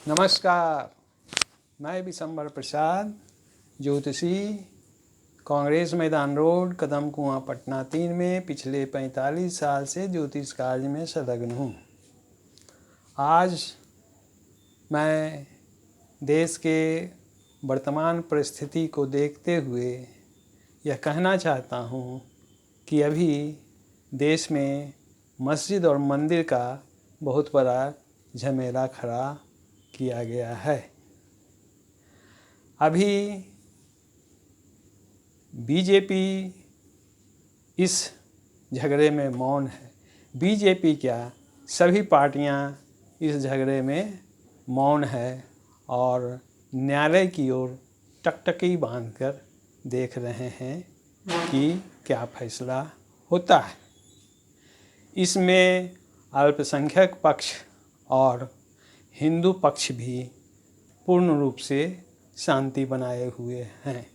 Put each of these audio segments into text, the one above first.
नमस्कार। मैं विशंबर प्रसाद, ज्योतिषी, कांग्रेस मैदान रोड, कदम कुआं, पटना 3 में पिछले 45 साल से ज्योतिष कार्य में संलग्न हूँ। आज मैं देश के वर्तमान परिस्थिति को देखते हुए यह कहना चाहता हूँ कि अभी देश में मस्जिद और मंदिर का बहुत बड़ा झमेला खड़ा किया गया है। अभी बीजेपी इस झगड़े में मौन है। बीजेपी क्या, सभी पार्टियां इस झगड़े में मौन है और न्यायालय की ओर टकटकी बांधकर देख रहे हैं कि क्या फैसला होता है। इसमें अल्पसंख्यक पक्ष और हिंदू पक्ष भी पूर्ण रूप से शांति बनाए हुए हैं,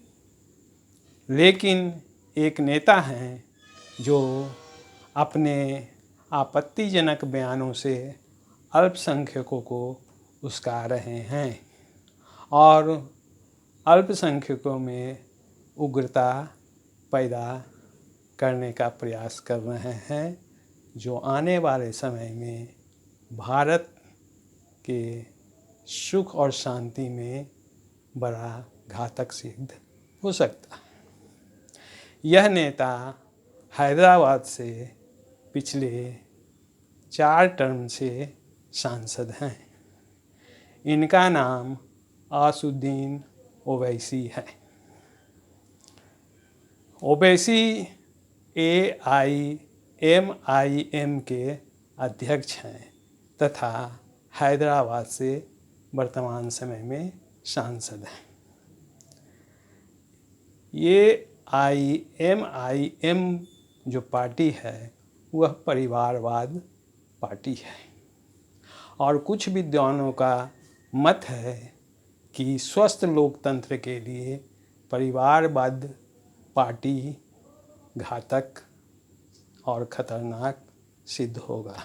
लेकिन एक नेता हैं जो अपने आपत्तिजनक बयानों से अल्पसंख्यकों को उस्का रहे हैं और अल्पसंख्यकों में उग्रता पैदा करने का प्रयास कर रहे हैं, जो आने वाले समय में भारत के सुख और शांति में बड़ा घातक सिद्ध हो सकता है। यह नेता हैदराबाद से पिछले 4 टर्म से सांसद हैं। इनका नाम असदुद्दीन ओवैसी है। ओवैसी AIMIM के अध्यक्ष हैं तथा हैदराबाद से वर्तमान समय में सांसद हैं। ये IMIM जो पार्टी है वह परिवारवाद पार्टी है और कुछ विद्वानों का मत है कि स्वस्थ लोकतंत्र के लिए परिवारवाद पार्टी घातक और खतरनाक सिद्ध होगा।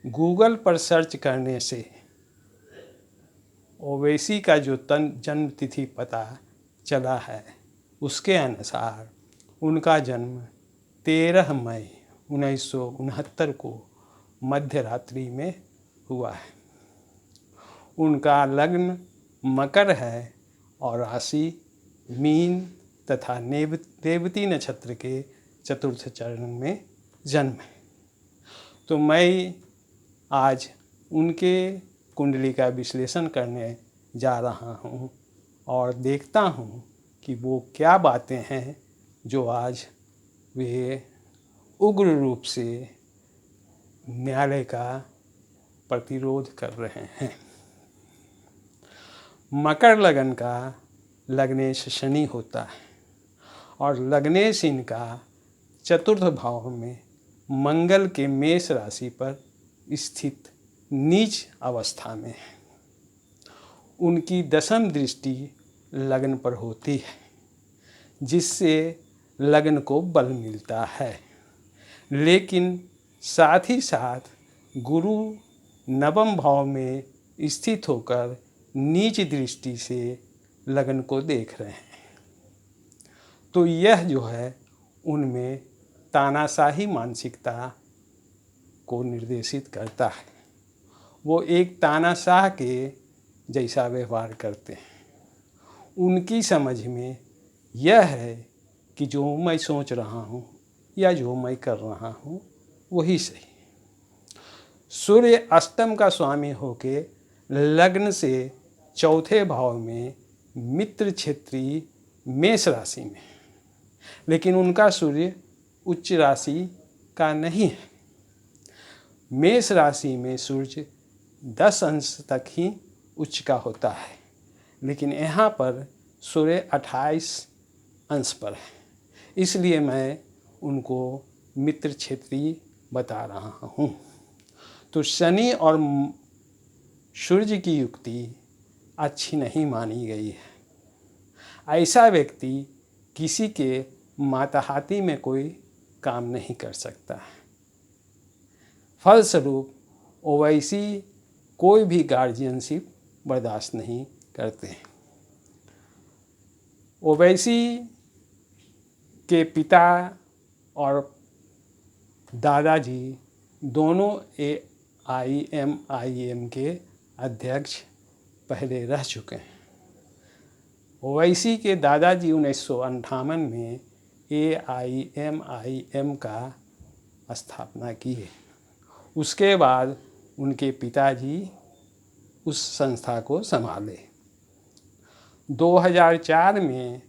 गूगल पर सर्च करने से ओवैसी का जो जन्म तिथि पता चला है, उसके अनुसार उनका जन्म 13 मई 1969 को मध्य रात्रि में हुआ है। उनका लग्न मकर है और राशि मीन तथा रेवती नक्षत्र के चतुर्थ चरण में जन्म है। तो मैं आज उनके कुंडली का विश्लेषण करने जा रहा हूँ और देखता हूँ कि वो क्या बातें हैं जो आज वे उग्र रूप से न्यायालय का प्रतिरोध कर रहे हैं। मकर लगन का लग्नेश शनि होता है और लग्नेश इनका चतुर्थ भाव में मंगल के मेष राशि पर स्थित नीच अवस्था में है। उनकी दशम दृष्टि लग्न पर होती है, जिससे लग्न को बल मिलता है, लेकिन साथ ही साथ गुरु नवम भाव में स्थित होकर नीच दृष्टि से लग्न को देख रहे हैं। तो यह जो है उनमें तानाशाही मानसिकता को निर्देशित करता है। वो एक तानाशाह के जैसा व्यवहार करते हैं। उनकी समझ में यह है कि जो मैं सोच रहा हूँ या जो मैं कर रहा हूँ वही सही। सूर्य अष्टम का स्वामी होके लग्न से चौथे भाव में मित्र क्षेत्री मेष राशि में, लेकिन उनका सूर्य उच्च राशि का नहीं है। मेष राशि में सूर्य 10 अंश तक ही उच्च का होता है, लेकिन यहाँ पर सूर्य 28 अंश पर है, इसलिए मैं उनको मित्र क्षेत्री बता रहा हूँ। तो शनि और सूर्य की युक्ति अच्छी नहीं मानी गई है। ऐसा व्यक्ति किसी के मातहाती में कोई काम नहीं कर सकता है। फलस्वरूप ओवैसी कोई भी गार्जियनशिप बर्दाश्त नहीं करते हैं। ओवैसी के पिता और दादाजी दोनों AIMIM के अध्यक्ष पहले रह चुके हैं। ओवैसी के दादाजी 1958 में AIMIM का स्थापना किए। उसके बाद उनके पिताजी उस संस्था को संभाले। 2004 में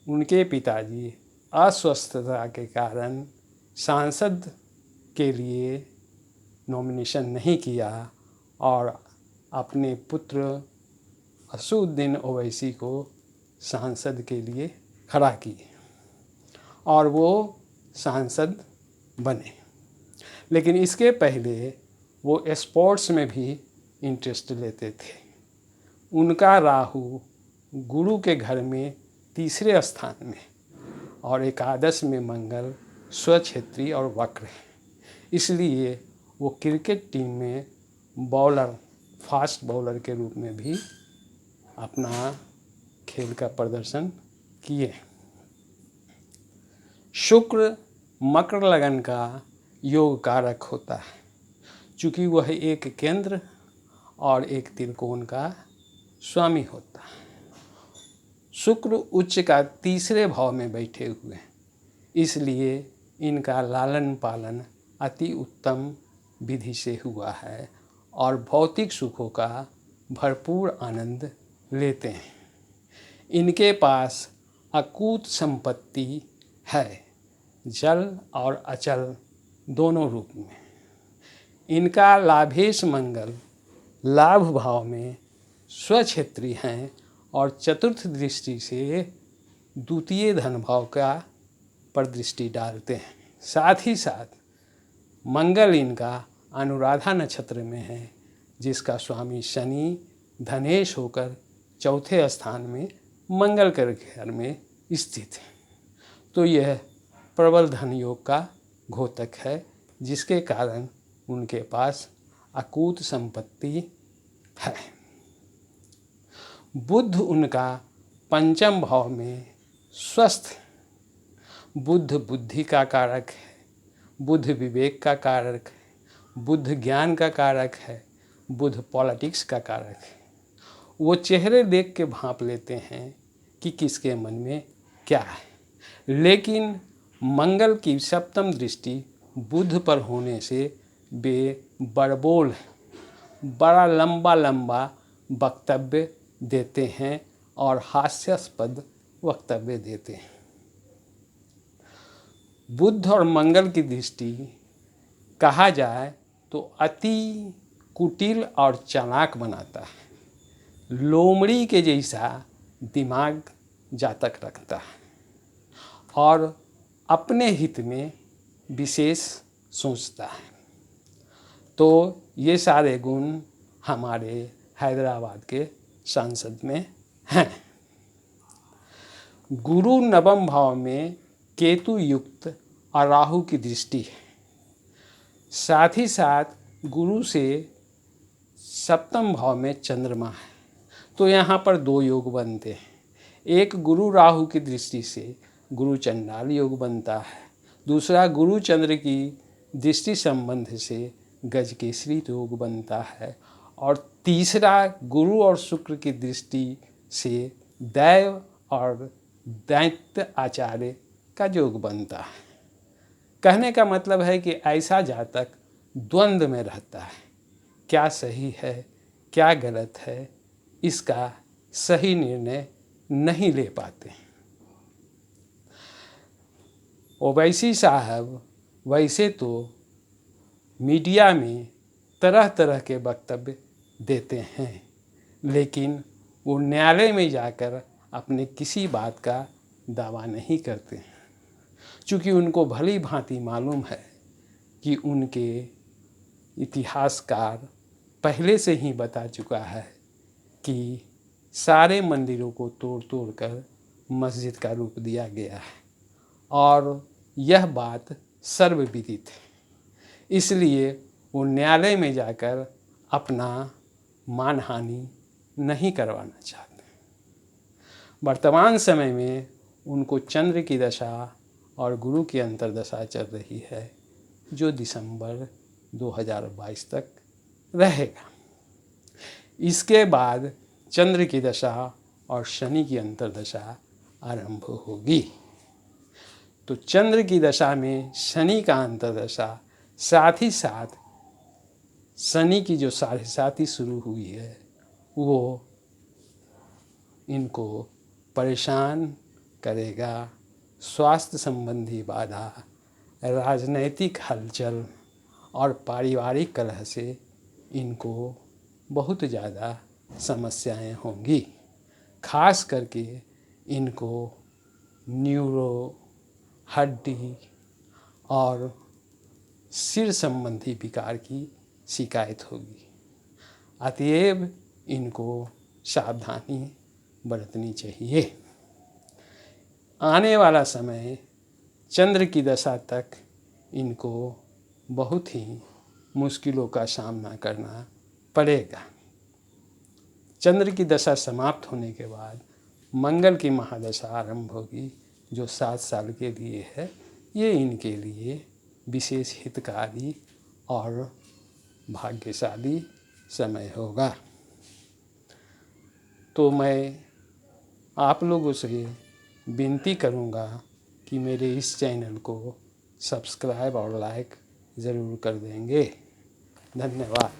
उनके पिताजी अस्वस्थता के कारण सांसद के लिए नॉमिनेशन नहीं किया और अपने पुत्र असुद्दीन ओवैसी को सांसद के लिए खड़ा किए और वो सांसद बने। लेकिन इसके पहले वो स्पोर्ट्स में भी इंटरेस्ट लेते थे। उनका राहु गुरु के घर में तीसरे स्थान में और एकादश में मंगल स्वक्षेत्री और वक्र है, इसलिए वो क्रिकेट टीम में बॉलर, फास्ट बॉलर के रूप में भी अपना खेल का प्रदर्शन किए। शुक्र मकर लगन का योग कारक होता है, चूँकि वह एक केंद्र और एक त्रिकोण का स्वामी होता है। शुक्र उच्च का तीसरे भाव में बैठे हुए हैं, इसलिए इनका लालन पालन अति उत्तम विधि से हुआ है और भौतिक सुखों का भरपूर आनंद लेते हैं। इनके पास अकूत संपत्ति है, जल और अचल दोनों रूप में। इनका लाभेश मंगल लाभ भाव में स्वक्षेत्री हैं और चतुर्थ दृष्टि से द्वितीय धन भाव का पर दृष्टि डालते हैं। साथ ही साथ मंगल इनका अनुराधा नक्षत्र में है, जिसका स्वामी शनि धनेश होकर चौथे स्थान में मंगल के घर में स्थित है। तो यह प्रबल धन योग का घोतक है, जिसके कारण उनके पास अकूत संपत्ति है। बुध उनका पंचम भाव में स्वस्थ। बुध बुद्धि का कारक है, बुध विवेक का कारक है, बुध ज्ञान का कारक है, बुध पॉलिटिक्स का कारक है। वो चेहरे देख के भांप लेते हैं कि किसके मन में क्या है। लेकिन मंगल की सप्तम दृष्टि बुध पर होने से वे बड़बोल, बड़ा लंबा लंबा वक्तव्य देते हैं और हास्यास्पद वक्तव्य देते हैं। बुध और मंगल की दृष्टि कहा जाए तो अति कुटिल और चालाक बनाता है। लोमड़ी के जैसा दिमाग जातक रखता है और अपने हित में विशेष सोचता है। तो ये सारे गुण हमारे हैदराबाद के सांसद में हैं। गुरु नवम भाव में केतु युक्त और राहु की दृष्टि है। साथ ही साथ गुरु से सप्तम भाव में चंद्रमा है। तो यहाँ पर दो योग बनते हैं। एक गुरु राहु की दृष्टि से गुरु चंडाल योग बनता है, दूसरा गुरु चंद्र की दृष्टि संबंध से गजकेसरी योग बनता है, और तीसरा गुरु और शुक्र की दृष्टि से दैव और दैत्य आचार्य का योग बनता है। कहने का मतलब है कि ऐसा जातक द्वंद्व में रहता है, क्या सही है क्या गलत है, इसका सही निर्णय नहीं ले पाते। ओवैसी साहब वैसे तो मीडिया में तरह तरह के वक्तव्य देते हैं, लेकिन वो न्यायालय में जाकर अपने किसी बात का दावा नहीं करते हैं, चूँकि उनको भली भांति मालूम है कि उनके इतिहासकार पहले से ही बता चुका है कि सारे मंदिरों को तोड़ तोड़ कर मस्जिद का रूप दिया गया है और यह बात सर्वविदित है। इसलिए वो न्यायालय में जाकर अपना मानहानि नहीं करवाना चाहते। वर्तमान समय में उनको चंद्र की दशा और गुरु की अंतर्दशा चल रही है, जो दिसंबर 2022 तक रहेगा। इसके बाद चंद्र की दशा और शनि की अंतर्दशा आरंभ होगी। तो चंद्र की दशा में शनि का अंतर्दशा, साथ ही साथ शनि की जो 7.5 शुरू हुई है, वो इनको परेशान करेगा। स्वास्थ्य संबंधी बाधा, राजनैतिक हलचल और पारिवारिक कलह से इनको बहुत ज़्यादा समस्याएं होंगी। खास करके इनको न्यूरो, हड्डी और सिर संबंधी विकार की शिकायत होगी। अतएव इनको सावधानी बरतनी चाहिए। आने वाला समय चंद्र की दशा तक इनको बहुत ही मुश्किलों का सामना करना पड़ेगा। चंद्र की दशा समाप्त होने के बाद मंगल की महादशा आरंभ होगी, जो 7 साल के लिए है। ये इनके लिए विशेष हितकारी और भाग्यशाली समय होगा। तो मैं आप लोगों से विनती करूंगा कि मेरे इस चैनल को सब्सक्राइब और लाइक ज़रूर कर देंगे। धन्यवाद।